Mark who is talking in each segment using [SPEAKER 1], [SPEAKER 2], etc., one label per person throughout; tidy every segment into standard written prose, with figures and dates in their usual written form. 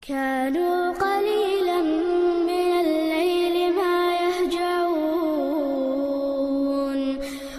[SPEAKER 1] كانوا قليلا من الليل ما يهجعون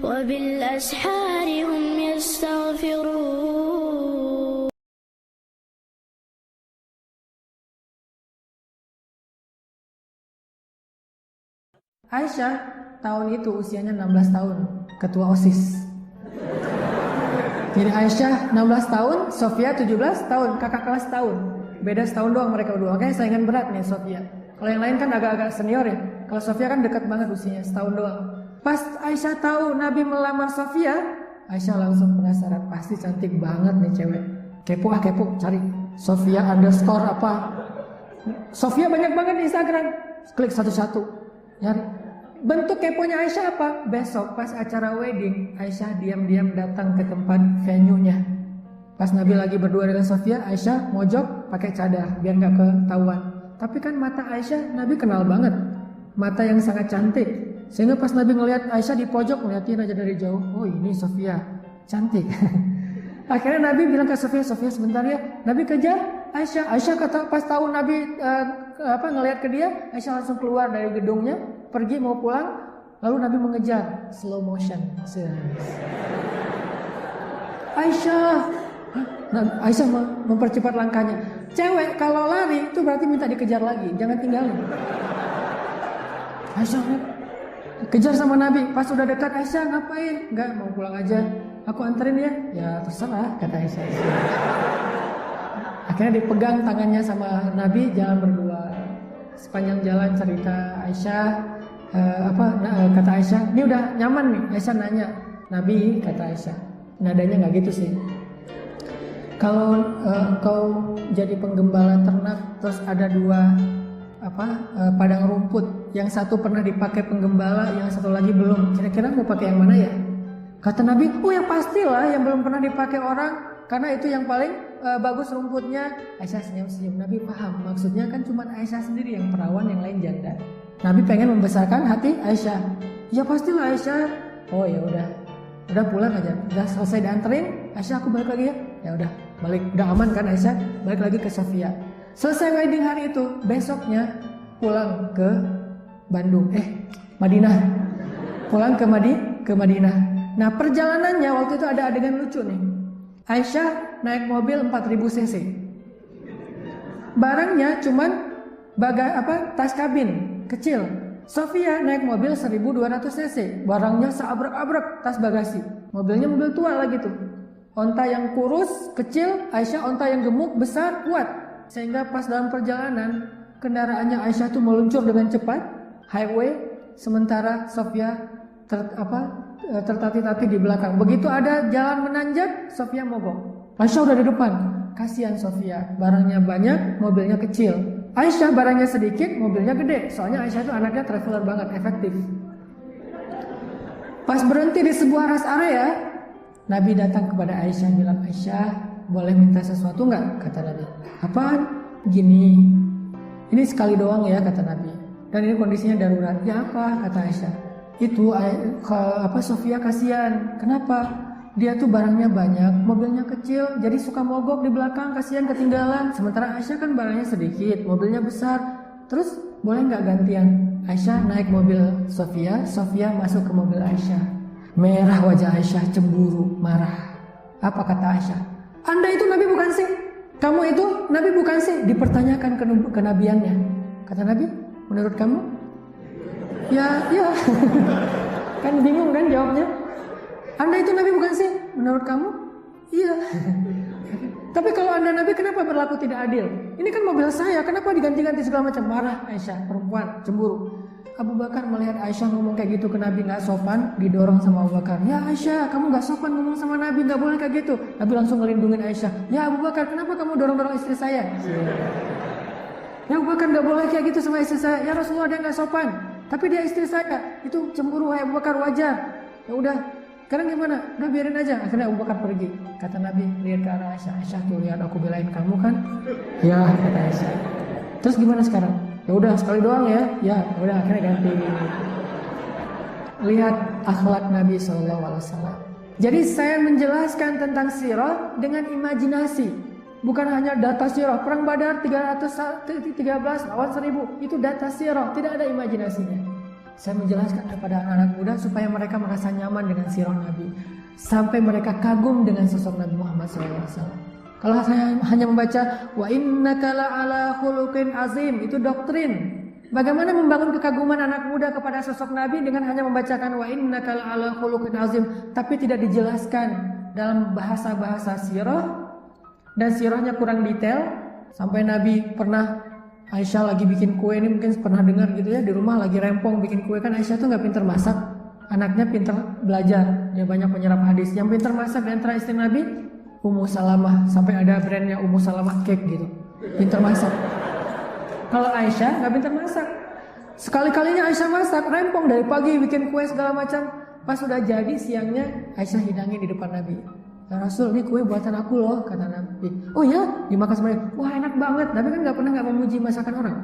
[SPEAKER 1] وبالأسحار هم يستغفرون.
[SPEAKER 2] Aisyah tahun itu usianya 16 tahun, ketua OSIS. Jadi Aisyah 16 tahun, Sofia 17 tahun, kakak kelas tahun. Beda setahun doang mereka berdua, makanya saingan berat nih Sofia. Kalau yang lain kan agak-agak senior ya. Kalau Sofia kan dekat banget usianya, setahun doang. Pas Aisyah tahu Nabi melamar Sofia, Aisyah langsung penasaran, pasti cantik banget nih cewek. Kepo cari Sofia underscore apa. Sofia banyak banget di Instagram. Klik satu-satu, nyari. Bentuk keponya Aisyah apa? Besok pas acara wedding, Aisyah diam-diam datang ke tempat venue-nya. Pas Nabi lagi berdua dengan Sofia, Aisyah mojok pakai cadar biar nggak ketahuan. Tapi kan mata Aisyah Nabi kenal banget, mata yang sangat cantik. Sehingga pas Nabi ngelihat Aisyah di pojok, ngeliatin aja dari jauh, oh ini Sofia, cantik. Akhirnya Nabi bilang ke Sofia, Sofia sebentar ya. Nabi kejar Aisyah. Aisyah kata pas tahu Nabi ngelihat ke dia, Aisyah langsung keluar dari gedungnya, pergi mau pulang. Lalu Nabi mengejar slow motion. Aisyah mempercepat langkahnya. Cewek kalau lari itu berarti minta dikejar lagi, jangan tinggalin. Aisyah kejar sama Nabi. Pas sudah dekat, Aisyah ngapain? Enggak, mau pulang aja. Aku anterin ya. Ya terserah, kata Aisyah. Akhirnya dipegang tangannya sama Nabi, jalan berdua. Sepanjang jalan cerita Aisyah, kata Aisyah, ini udah nyaman nih. Aisyah nanya, Nabi, kata Aisyah, nadanya nggak gitu sih. Kalau engkau jadi penggembala ternak, terus ada dua padang rumput, yang satu pernah dipakai penggembala, yang satu lagi belum. Kira-kira mau pakai yang mana ya? Kata Nabi, oh yang pastilah yang belum pernah dipakai orang, karena itu yang paling bagus rumputnya. Aisyah senyum-senyum. Nabi paham, maksudnya kan cuma Aisyah sendiri yang perawan, yang lain janda. Nabi pengen membesarkan hati Aisyah. Ya pastilah Aisyah. Oh ya udah pulang aja. Udah selesai dianterin, Aisyah aku balik lagi ya. Ya udah balik, udah aman kan Aisyah? Balik lagi ke Sofia. Selesai wedding hari itu, besoknya pulang ke Bandung, Madinah. Pulang ke Madinah. Nah perjalanannya waktu itu ada adegan lucu nih. Aisyah naik mobil 4000 cc. Barangnya cuman tas kabin kecil. Sofia naik mobil 1200 cc. Barangnya seabrek-abrek, tas bagasi. Mobilnya mobil tua lagi tuh. Onta yang kurus, kecil, Aisyah onta yang gemuk, besar, kuat. Sehingga pas dalam perjalanan, kendaraannya Aisyah tuh meluncur dengan cepat, highway, sementara Sofia tertati-tati di belakang. Begitu ada jalan menanjak, Sofia mogok. Aisyah udah di depan. Kasihan Sofia, barangnya banyak, mobilnya kecil. Aisyah barangnya sedikit, mobilnya gede. Soalnya Aisyah itu anaknya traveler banget, efektif. Pas berhenti di sebuah rest area, Nabi datang kepada Aisyah, bilang, Aisyah, boleh minta sesuatu nggak? Kata Nabi. Apaan? Gini. Ini sekali doang ya, kata Nabi. Dan ini kondisinya darurat. Ya apa? Kata Aisyah. Itu Sofia kasihan. Kenapa? Dia tuh barangnya banyak, mobilnya kecil, jadi suka mogok di belakang, kasihan ketinggalan. Sementara Aisyah kan barangnya sedikit, mobilnya besar. Terus boleh nggak gantian? Aisyah naik mobil Sofia, Sofia masuk ke mobil Aisyah. Merah wajah Aisyah, cemburu, marah. Apa kata Aisyah? Anda itu Nabi bukan sih? Kamu itu Nabi bukan sih? Dipertanyakan kenabiannya. Kata Nabi, menurut kamu? Ya. Kan bingung kan jawabnya. Anda itu Nabi bukan sih? Menurut kamu? Iya. Tapi kalau Anda Nabi, kenapa berlaku tidak adil? Ini kan mobil saya, kenapa diganti-ganti segala macam? Marah Aisyah, perempuan, cemburu. Abu Bakar melihat Aisyah ngomong kayak gitu ke Nabi, gak sopan, didorong sama Abu Bakar. Ya Aisyah, kamu gak sopan ngomong sama Nabi, gak boleh kayak gitu. Nabi langsung ngelindungin Aisyah. Ya Abu Bakar, kenapa kamu dorong-dorong istri saya? Ya Abu Bakar, gak boleh kayak gitu sama istri saya. Ya Rasulullah, dia gak sopan, tapi dia istri saya. Itu cemburu, wahai Abu Bakar, wajar. Ya udah, sekarang gimana? Udah biarin aja. Akhirnya Abu Bakar pergi. Kata Nabi, lihat ke arah Aisyah. Aisyah tuh lihat aku belain kamu kan? Ya, kata Aisyah. Terus gimana sekarang? Ya udah sekali doang ya. Ya udah akhirnya ganti. Lihat akhlak Nabi SAW. Jadi saya menjelaskan tentang sirah dengan imajinasi. Bukan hanya data sirah, perang Badar 313 lawan 1000, itu data sirah, tidak ada imajinasinya. Saya menjelaskan kepada anak-anak muda supaya mereka merasa nyaman dengan sirah Nabi, sampai mereka kagum dengan sosok Nabi Muhammad SAW. Kalau saya hanya membaca wa innaka la'ala khuluqin azim, itu doktrin. Bagaimana membangun kekaguman anak muda kepada sosok Nabi dengan hanya membacakan wa innaka la'ala khuluqin azim, tapi tidak dijelaskan dalam bahasa-bahasa sirah, dan sirahnya kurang detail. Sampai Nabi pernah, Aisyah lagi bikin kue, ini mungkin pernah dengar gitu ya, di rumah lagi rempong bikin kue, kan Aisyah tuh nggak pintar masak, anaknya pintar belajar, dia banyak menyerap hadis. Yang pintar masak di antara istri Nabi Ummu Salamah, sampai ada brandnya Ummu Salamah Cake gitu, pintar masak. Kalau Aisyah nggak pintar masak. Sekali-kalinya Aisyah masak, rempong dari pagi bikin kue segala macam. Pas sudah jadi siangnya Aisyah hidangin di depan Nabi. Ya Rasul, ini kue buatan aku loh, kata Nabi. Oh ya, dimakan sama dia. Wah enak banget. Nabi kan nggak pernah memuji masakan orang.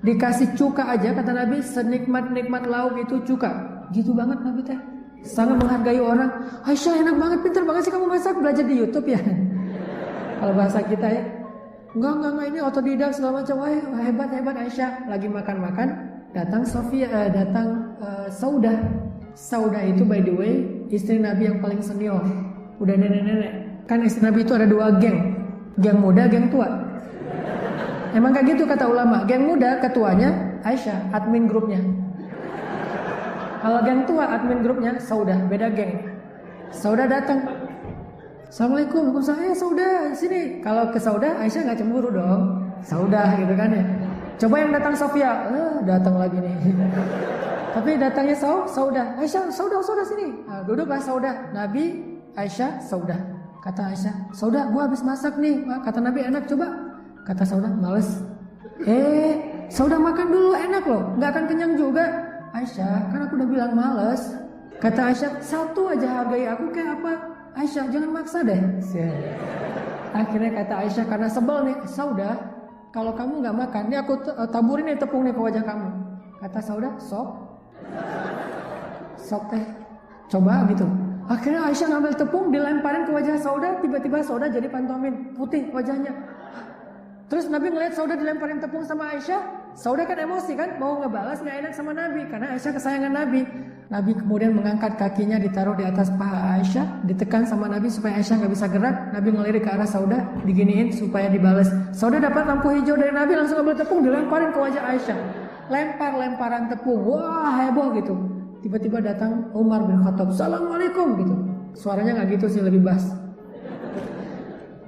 [SPEAKER 2] Dikasih cuka aja, kata Nabi, senikmat-nikmat lauk itu cuka. Gitu banget Nabi teh. Sangat menghargai orang. Aisyah enak banget, pintar banget sih kamu masak, belajar di YouTube ya. Kalau bahasa kita ya. Enggak, ini otodidak segala macam. Wah hebat Aisyah. Lagi makan-makan, datang Saudah. Saudah itu by the way istri Nabi yang paling senior. Udah nenek-nenek. Kan istri Nabi itu ada 2 geng. Geng muda, geng tua. Emang kayak gitu kata ulama. Geng muda ketuanya Aisyah, admin grupnya. Kalau geng tua admin grupnya Saudah, beda geng. Saudah datang. Assalamualaikum, saya Saudah sini. Kalau ke Saudah, Aisyah nggak cemburu dong. Saudah gitu kan ya. Coba yang datang Sofia, datang lagi nih. Tapi datangnya Saudah. Aisyah, Saudah sini. Nah, duduklah Saudah. Nabi, Aisyah, Saudah. Kata Aisyah, Saudah, gua habis masak nih. Kata Nabi, enak coba. Kata Saudah, males. Saudah makan dulu, enak loh. Nggak akan kenyang juga. Aisyah, kan aku udah bilang males. Kata Aisyah, satu aja hargai aku kayak apa? Aisyah, jangan maksa deh. Akhirnya kata Aisyah karena sebel nih, Saudah, kalau kamu nggak makan, ini aku taburin nih tepung nih ke wajah kamu. Kata Saudah, sok teh, coba gitu. Akhirnya Aisyah ngambil tepung, dilemparin ke wajah Saudah, tiba-tiba Saudah jadi pantomin, putih wajahnya. Terus Nabi ngeliat Saudah dilemparin tepung sama Aisyah, Saudah kan emosi kan, mau ngebalas nggak enak sama Nabi, karena Aisyah kesayangan Nabi. Nabi kemudian mengangkat kakinya ditaruh di atas paha Aisyah, ditekan sama Nabi supaya Aisyah nggak bisa gerak. Nabi ngelirik ke arah Saudah, diginiin supaya dibalas. Saudah dapat lampu hijau dari Nabi, langsung ambil tepung, dilemparin ke wajah Aisyah. Lemparan tepung, wah heboh gitu. Tiba-tiba datang Umar bin Khattab, Assalamualaikum gitu. Suaranya nggak gitu sih, lebih bass.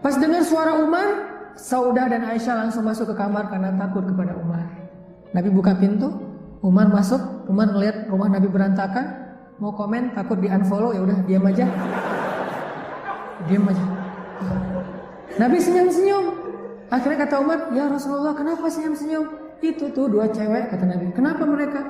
[SPEAKER 2] Pas dengar suara Umar, Saudah dan Aisyah langsung masuk ke kamar karena takut kepada Umar. Nabi buka pintu, Umar masuk. Umar ngeliat rumah Nabi berantakan, mau komen takut di unfollow, ya udah diam aja. Nabi senyum-senyum. Akhirnya kata Umar, ya Rasulullah, kenapa senyum-senyum? Itu tuh 2 cewek, kata Nabi. Kenapa mereka?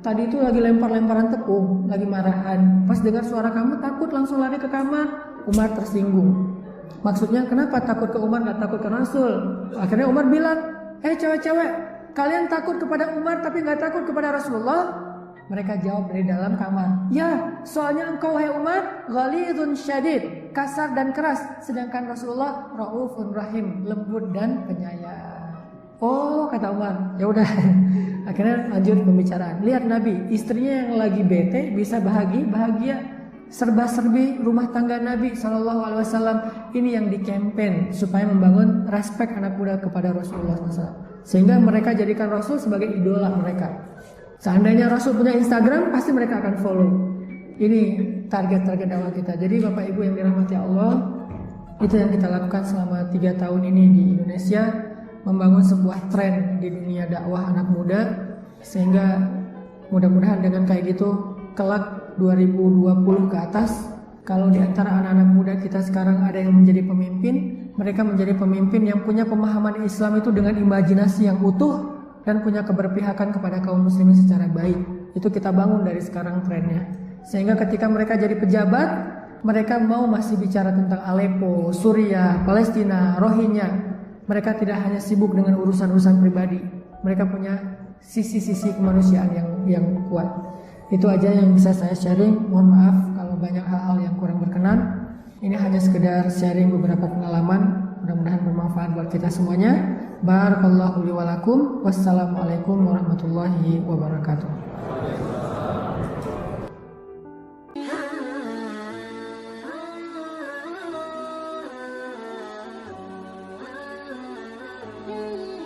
[SPEAKER 2] Tadi itu lagi lempar-lemparan tepung, lagi marahan. Pas dengar suara kamu takut, langsung lari ke kamar. Umar tersinggung. Maksudnya kenapa takut ke Umar, gak takut ke Rasul? Akhirnya Umar bilang, cewek-cewek, kalian takut kepada Umar tapi gak takut kepada Rasulullah? Mereka jawab dari dalam kamar, ya, soalnya engkau hai Umar ghalidun syadid, kasar dan keras, sedangkan Rasulullah raufun rahim, lembut dan penyayang. Oh, kata Umar, ya udah. Akhirnya lanjut pembicaraan. Lihat Nabi, istrinya yang lagi bete bisa bahagia, serba-serbi rumah tangga Nabi SAW. Ini yang dikampanye supaya membangun respek anak muda kepada Rasulullah SAW, sehingga mereka jadikan Rasul sebagai idola mereka. Seandainya Rasul punya Instagram, pasti mereka akan follow. Ini target-target dakwah kita. Jadi Bapak Ibu yang dirahmati Allah, itu yang kita lakukan selama 3 tahun ini di Indonesia, membangun sebuah tren di dunia dakwah anak muda, sehingga mudah-mudahan dengan kayak gitu kelak 2020 ke atas, kalau di antara anak-anak muda kita sekarang ada yang menjadi pemimpin, mereka menjadi pemimpin yang punya pemahaman Islam itu dengan imajinasi yang utuh dan punya keberpihakan kepada kaum muslimin secara baik. Itu kita bangun dari sekarang trennya, sehingga ketika mereka jadi pejabat, mereka mau masih bicara tentang Aleppo, Suriah, Palestina, Rohingya. Mereka tidak hanya sibuk dengan urusan-urusan pribadi. Mereka punya sisi-sisi kemanusiaan yang kuat. Itu aja yang bisa saya sharing. Mohon maaf kalau banyak hal-hal yang kurang berkenan. Ini hanya sekedar sharing beberapa pengalaman. Mudah-mudahan bermanfaat buat kita semuanya. Barakallahu li wa lakum. Wassalamualaikum warahmatullahi wabarakatuh.
[SPEAKER 1] Mm-hmm.